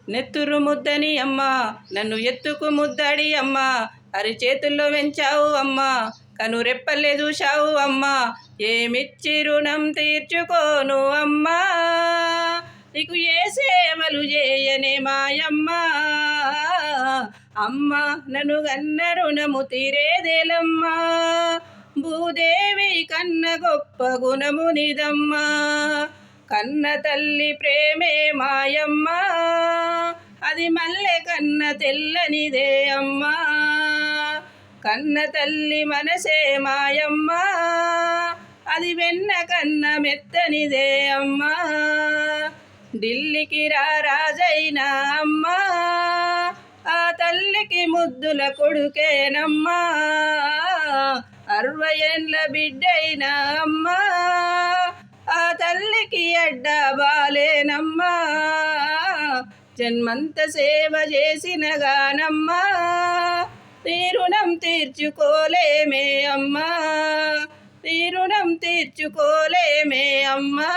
నెత్తురు ముద్దని అమ్మ నన్ను ఎత్తుకు ముద్దడి అమ్మ అరిచేతుల్లో వెంచావు అమ్మ కనురెప్పలే చూశావు అమ్మ ఏమిచ్చి రుణం తీర్చుకోను అమ్మా నీకు ఏ సేవలు చేయనే మాయమ్మ అమ్మ నన్ను గన్న రుణము తీరేదేలమ్మా భూదేవి కన్న గొప్ప గుణము నిదమ్మా కన్న తల్లి ప్రేమే మాయమ్మ అది మల్లె కన్న తెల్లనిదే అమ్మా కన్న తల్లి మనసే మాయమ్మ అది వెన్న కన్న మెత్తనిదే అమ్మా ఢిల్లీకి రాజైనా అమ్మా ఆ తల్లికి ముద్దుల కొడుకేనమ్మా 60 ఏండ్ల బిడ్డైనా అమ్మా ఆ తల్లికి అడ్డ బాలేనమ్మా జన్మంత సేవ చేసిన గానమ్మా నీ రుణం తీర్చుకోలేమే అమ్మా నీ రుణం తీర్చుకోలేమే అమ్మా